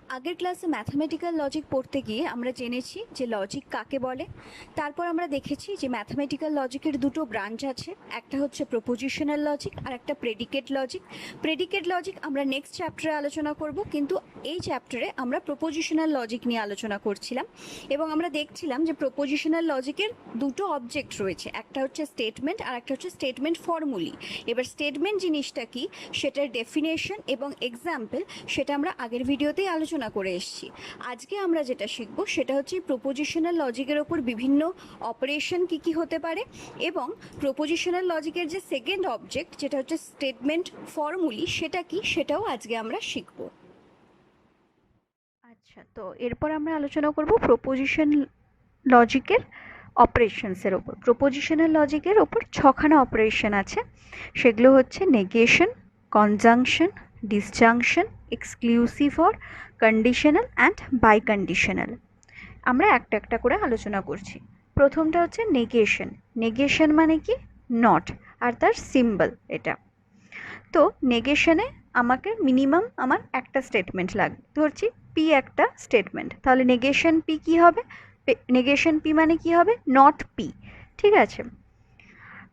আগের ক্লাসে mathematical logic পড়তে গিয়ে আমরা জেনেছি যে লজিক কাকে বলে। তারপর আমরা দেখেছি যে ম্যাথামেটিক্যাল লজিকের দুটো ব্রাঞ্চ আছে, একটা হচ্ছে প্রপোজিশনাল লজিক আর একটা প্রেডিকেট লজিক। প্রেডিকেট লজিক আমরা নেক্সট চ্যাপ্টারে আলোচনা করব, কিন্তু এই চ্যাপ্টারে আমরা প্রপোজিশনাল লজিক নিয়ে আলোচনা করছিলাম এবং আমরা দেখছিলাম যে প্রপোজিশনাল লজিকের দুটো অবজেক্ট রয়েছে, একটা হচ্ছে স্টেটমেন্ট আর একটা হচ্ছে স্টেটমেন্ট ফর্মুলি। এবার স্টেটমেন্ট জিনিসটা কি, সেটার ডেফিনেশন এবং এক্সাম্পল সেটা আমরা আগের ভিডিওতেই আলোচনা করে এসেছি। আজকে আমরা যেটা শিখবো সেটা হচ্ছে প্রপোজিশনাল লজিকের ওপর বিভিন্ন অপারেশন কি কি হতে পারে এবং প্রপোজিশনাল লজিকের যে সেকেন্ড অবজেক্ট যেটা হচ্ছে স্টেটমেন্ট ফর্মুলি সেটা কি, সেটাও আজকে আমরা শিখব। আচ্ছা, তো এরপর আমরা আলোচনা করব প্রপোজিশন লজিকের অপারেশনসের ওপর। প্রপোজিশনাল লজিকের ওপর ছখানা অপারেশন আছে, সেগুলো হচ্ছে negation, conjunction, disjunction, exclusive or, conditional and biconditional. আমরা একটা একটা করে আলোচনা করছি। প্রথমটা হচ্ছে নেগেশন। নেগেশন মানে কি, নট, আর তার সিম্বল এটা। তো নেগেশনে আমাকে মিনিমাম আমার একটা স্টেটমেন্ট লাগবে, ধরছি পি একটা স্টেটমেন্ট, তাহলে নেগেশন পি কি হবে, নেগেশন পি মানে কি হবে, নট পি। ঠিক আছে।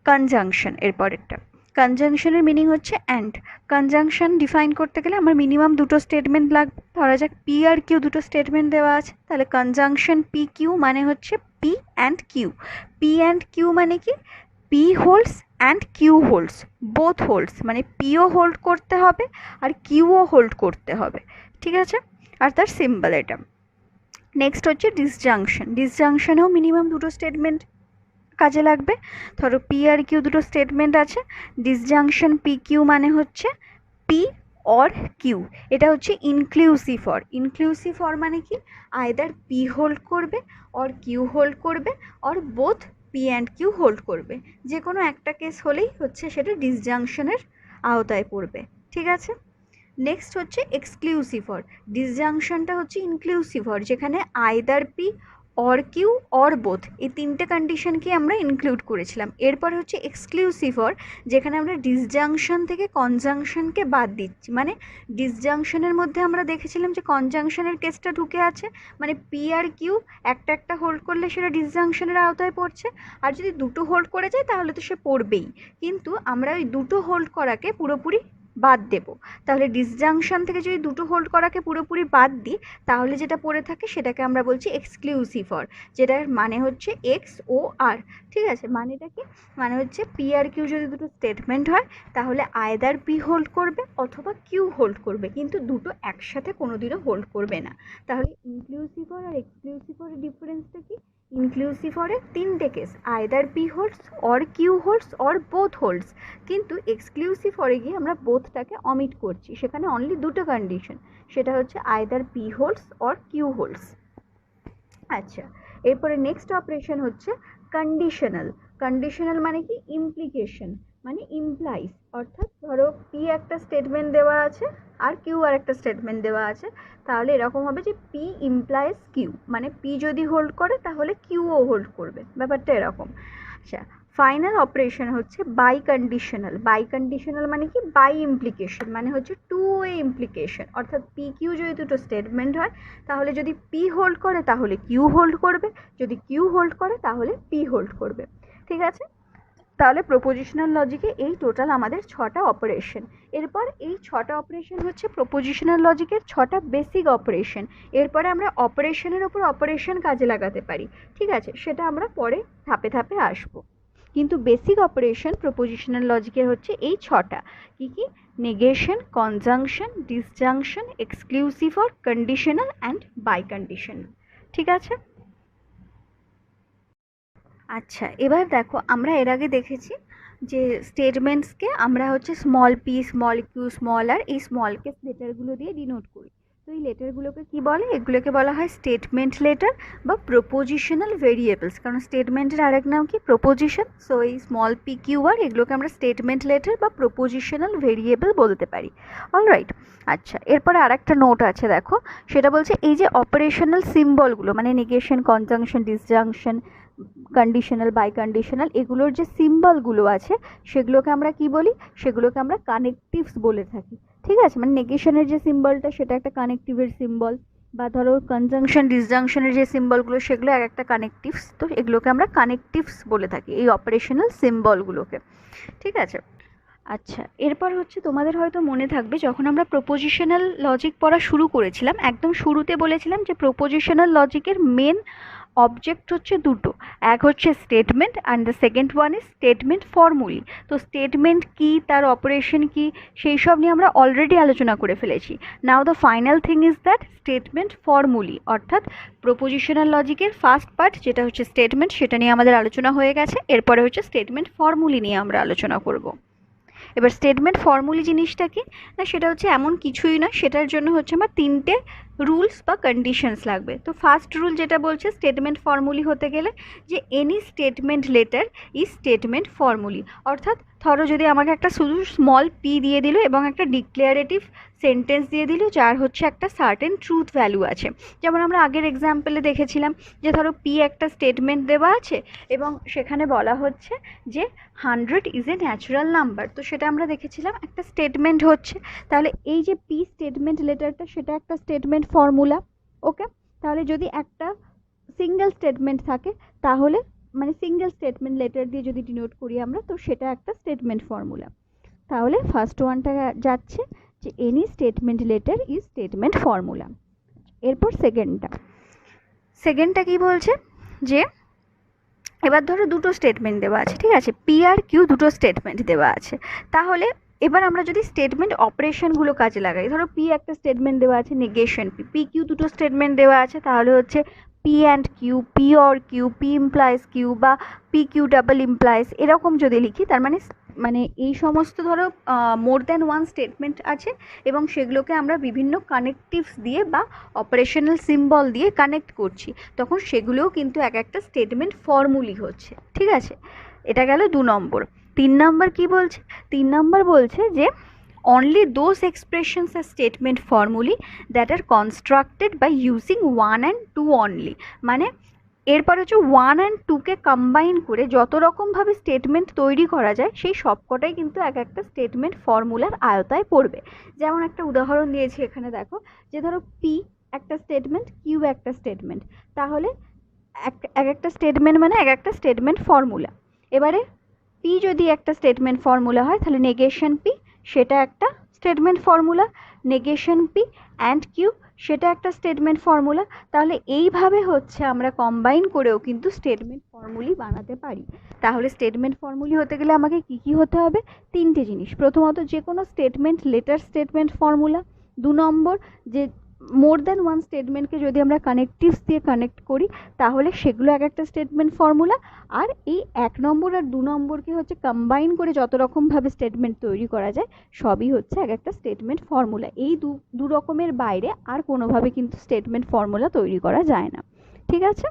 কনজাংশন এরপরেরটা, কনজাংশনের মিনিং হচ্ছে অ্যান্ড। কনজাংশন ডিফাইন করতে গেলে আমার মিনিমাম দুটো স্টেটমেন্ট লাগবে। ধরা যাক পি আর কিউ দুটো স্টেটমেন্ট দেওয়া আছে, তাহলে কনজাংশন পি কিউ মানে হচ্ছে P and Q. P and Q মানে কি, P holds and Q holds, both holds, মানে পিও হোল্ড করতে হবে আর কিউও হোল্ড করতে হবে। ঠিক আছে, আর তার সিম্বল এটা। নেক্সট হচ্ছে ডিসজাংশন। ডিসজাংশনেও মিনিমাম দুটো স্টেটমেন্ট কাজে লাগবে। ধরো পি আর কিউ দুটো স্টেটমেন্ট আছে, ডিসজাংশন পি কিউ মানে হচ্ছে পি অর কিউ। এটা হচ্ছে ইনক্লুসিভ অর। ইনক্লুসিভ অর মানে কি, আইদার পি হোল্ড করবে অর কিউ হোল্ড করবে or both P and Q hold করবে। যে কোনো একটা কেস হলেই হচ্ছে সেটা ডিসজাংশনের আওতায় পড়বে। ঠিক আছে। নেক্সট হচ্ছে এক্সক্লুসিভ অর। ডিসজাংশনটা হচ্ছে ইনক্লুসিভ অর, যেখানে either P or Q or both, এই তিনটে কন্ডিশনকে আমরা ইনক্লুড করেছিলাম। এরপর হচ্ছে এক্সক্লুসিভ অর, যেখানে আমরা ডিসজাংশন থেকে কনজাংশনকে বাদ দিচ্ছি। মানে ডিসজাংশনের মধ্যে আমরা দেখেছিলাম যে কনজাংশনের কেসটা ঢুকে আছে, মানে পি আর কিউ একটা একটা হোল্ড করলে সেটা ডিসজাংশনের আওতায় পড়ছে, আর যদি দুটো হোল্ড করে যায় তাহলে তো সে পড়বেই। কিন্তু আমরা ওই দুটো হোল্ড করাকে পুরোপুরি বাদ দেব। তাহলে ডিসজাংশন থেকে যদি দুটো হোল্ড করাকে পুরোপুরি বাদ দিই তাহলে যেটা পড়ে থাকে সেটাকে আমরা বলছি এক্সক্লুসিভ অর, যেটার মানে হচ্ছে এক্স ও আর। ঠিক আছে, মানেটা কি, মানে হচ্ছে পি আর কিউ যদি দুটো স্টেটমেন্ট হয় তাহলে আইদার পি হোল্ড করবে অথবা কিউ হোল্ড করবে, কিন্তু দুটো একসাথে কোনোদিনও হোল্ড করবে না। তাহলে ইনক্লুসিভ অর আর এক্সক্লুসিভ অরের ডিফারেন্সটা কি, ইনক্লুসিভ অরের তিনটে কেস, either P holds or Q holds or both holds, কিন্তু এক্সক্লুসিভ অরে গিয়ে আমরা বোথটাকে অমিট করছি, সেখানে অনলি দুটো কন্ডিশন, সেটা হচ্ছে either P holds or Q holds. আচ্ছা, এরপরে নেক্সট অপারেশন হচ্ছে কন্ডিশনাল। কন্ডিশনাল মানে কি, ইমপ্লিকেশন, মানে ইমপ্লাইজ। অর্থাৎ ধরো পি একটা স্টেটমেন্ট দেওয়া আছে আর কিউ আর একটা স্টেটমেন্ট দেওয়া আছে, তাহলে এরকম হবে যে পি ইমপ্লাইজ কিউ, মানে পি যদি হোল্ড করে তাহলে কিউও হোল্ড করবে, ব্যাপারটা এরকম। আচ্ছা, ফাইনাল অপারেশন হচ্ছে বাই কন্ডিশনাল। বাই কন্ডিশনাল মানে কি, বাই ইমপ্লিকেশন, মানে হচ্ছে টু ওয়ে ইমপ্লিকেশন। অর্থাৎ পি কিউ যদি দুটো স্টেটমেন্ট হয় তাহলে যদি পি হোল্ড করে তাহলে কিউ হোল্ড করবে, যদি কিউ হোল্ড করে তাহলে পি হোল্ড করবে। ঠিক আছে, তাহলে প্রপোজিশনাল লজিকে এই টোটাল আমাদের 6টা অপারেশন। এরপর এই 6টা অপারেশন হচ্ছে প্রপোজিশনাল লজিকের 6টা বেসিক অপারেশন। এরপরে আমরা অপারেশনের ওপর অপারেশন কাজে লাগাতে পারি। ঠিক আছে, সেটা আমরা পরে ধাপে ধাপে আসবো, কিন্তু বেসিক অপারেশন প্রপোজিশনাল লজিকের হচ্ছে এই 6টা। কি কি, negation, conjunction, disjunction, exclusive or, conditional and biconditional. ঠিক আছে। আচ্ছা, এবার দেখো আমরা এর আগে দেখেছি যে স্টেটমেন্টসকে আমরা হচ্ছে small P, small Q, small R, এই স্মল কেস লেটারগুলো দিয়ে ডিনোট করি। তো এই লেটারগুলোকে কি বলে, এগুলোকে বলা হয় স্টেটমেন্ট লেটার বা প্রপোজিশনাল ভেরিয়েবলস, কারণ স্টেটমেন্টের আরেক নাম কি, প্রপোজিশন। সো এই স্মল পি কিউ আর এগুলোকে আমরা স্টেটমেন্ট লেটার বা প্রপোজিশনাল ভেরিয়েবল বলতে পারি। অলরাইট। আচ্ছা, এরপরে আরেকটা নোট আছে দেখো, সেটা বলছে এই যে অপারেশনাল সিম্বলগুলো, মানে negation, conjunction, disjunction, conditional, biconditional, এগুলোর যে সিম্বলগুলো আছে সেগুলোকে আমরা কি বলি, সেগুলোকে আমরা কানেকটিভস বলে থাকি। ঠিক আছে, মানে নেগেশনের যে সিম্বলটা সেটা একটা কানেক্টিভের সিম্বল, বা ধরো কনজাংশন ডিসজাংশনের যে সিম্বলগুলো সেগুলো এক একটা কানেক্টিভস, তো এগুলোকে আমরা কানেক্টিভস বলে থাকি এই অপারেশনাল সিম্বলগুলোকে। ঠিক আছে। আচ্ছা, এরপর হচ্ছে তোমাদের হয়তো মনে থাকবে যখন আমরা প্রপোজিশনাল লজিক পড়া শুরু করেছিলাম, একদম শুরুতে বলেছিলাম যে প্রপোজিশনাল লজিকের মেন অবজেক্ট হচ্ছে দুটো, এক হচ্ছে statement and the second one is statement formulae. তো স্টেটমেন্ট কি, তার অপারেশন কি, সেই সব নিয়ে আমরা অলরেডি আলোচনা করে ফেলেছি। Now the final thing is that statement formulae, অর্থাৎ প্রপোজিশনাল লজিকের ফার্স্ট পার্ট যেটা হচ্ছে স্টেটমেন্ট, সেটা নিয়ে আমাদের আলোচনা হয়ে গেছে। এরপরে হচ্ছে স্টেটমেন্ট ফর্মুলি নিয়ে আমরা আলোচনা করব। এবার স্টেটমেন্ট ফর্মুলি জিনিসটা কি না, সেটা হচ্ছে এমন কিছুই না, সেটার জন্য হচ্ছে আমার তিনটে রুলস বা কন্ডিশনস লাগবে। তো ফার্স্ট রুল যেটা বলছে স্টেটমেন্ট ফর্মুলি হতে গেলে যে any statement letter is statement formulae, অর্থাৎ ধরো যদি আমাকে একটা শুধু স্মল পি দিয়ে দিল এবং একটা ডিক্লারেটিভ সেন্টেন্স দিয়ে দিল যার হচ্ছে একটা সার্টেন ট্রুথ ভ্যালু আছে, যেমন আমরা আগের এক্সাম্পলে দেখেছিলাম যে ধরো পি একটা স্টেটমেন্ট দেওয়া আছে এবং সেখানে বলা হচ্ছে যে 100 ইজ এ ন্যাচারাল নাম্বার, তো সেটা আমরা দেখেছিলাম একটা স্টেটমেন্ট হচ্ছে। তাহলে এই যে পি স্টেটমেন্ট লেটারটা সেটা একটা স্টেটমেন্ট ফর্মুলা। ওকে, তাহলে যদি একটা সিঙ্গেল স্টেটমেন্ট থাকে তাহলে মানে সিঙ্গেল স্টেটমেন্ট লেটার দিয়ে যদি ডিনোট করি আমরা, তো সেটা একটা স্টেটমেন্ট ফর্মুলা। তাহলে ফার্স্ট ওয়ানটা যাচ্ছে যে any statement letter is statement formula. এরপর সেকেন্ডটা কি বলছে যে এবার ধরো দুটো স্টেটমেন্ট দেওয়া আছে, ঠিক আছে, পি আর কিউ দুটো স্টেটমেন্ট দেওয়া আছে। তাহলে এবার আমরা যদি স্টেটমেন্ট অপারেশনগুলো কাজে লাগাই, ধরো পি একটা স্টেটমেন্ট দেওয়া আছে নেগেশন পি, পি কিউ দুটো স্টেটমেন্ট দেওয়া আছে, তাহলে হচ্ছে P and Q, P or Q, P implies Q, বা পি কিউ ডাবল ইমপ্লাইজ, এরকম যদি লিখি তার মানে মানে এই সমস্ত ধরো মোর দ্যান ওয়ান স্টেটমেন্ট আছে এবং সেগুলোকে আমরা বিভিন্ন কানেকটিভস দিয়ে বা অপারেশনাল সিম্বল দিয়ে কানেক্ট করছি, তখন সেগুলোও কিন্তু এক একটা স্টেটমেন্ট ফর্মুলি হচ্ছে। ঠিক আছে, এটা গেল 2 নম্বর। 3 নম্বর কি বলছে? 3 নম্বর বলছে যে only those expressions are statement formulae that are constructed by using 1 and 2 only, মানে এরপর হচ্ছে 1 and 2কে কম্বাইন করে যত রকমভাবে স্টেটমেন্ট তৈরি করা যায় সেই সবকটাই কিন্তু এক একটা স্টেটমেন্ট ফর্মুলার আয়তায় পড়বে। যেমন একটা উদাহরণ দিয়েছি এখানে দেখো, যে ধরো পি একটা স্টেটমেন্ট, কিউ একটা স্টেটমেন্ট, তাহলে এক একটা স্টেটমেন্ট মানে এক একটা স্টেটমেন্ট ফর্মুলা। এবারে পি যদি একটা স্টেটমেন্ট ফর্মুলা হয় তাহলে নেগেশন পি সেটা একটা statement formula, negation P and Q সেটা একটা স্টেটমেন্ট ফর্মুলা। তাহলে এইভাবে হচ্ছে আমরা কম্বাইন করেও কিন্তু স্টেটমেন্ট ফর্মুলি বানাতে পারি। তাহলে স্টেটমেন্ট ফর্মুলি হতে গেলে আমাকে কি কি হতে হবে? 3টে জিনিস। প্রথমত যে কোনো স্টেটমেন্ট লেটার স্টেটমেন্ট ফর্মুলা। 2 নম্বর যে মোর দ্যান ওয়ান স্টেটমেন্টকে যদি আমরা কানেকটিভস দিয়ে কানেক্ট করি তাহলে সেগুলো এক একটা স্টেটমেন্ট ফর্মুলা। আর এই 1 নম্বর আর 2 নম্বরকে হচ্ছে কম্বাইন করে যত রকমভাবে স্টেটমেন্ট তৈরি করা যায় সবই হচ্ছে এক একটা স্টেটমেন্ট ফর্মুলা। এই দু রকমের বাইরে আর কোনোভাবে কিন্তু স্টেটমেন্ট ফর্মুলা তৈরি করা যায় না। ঠিক আছে।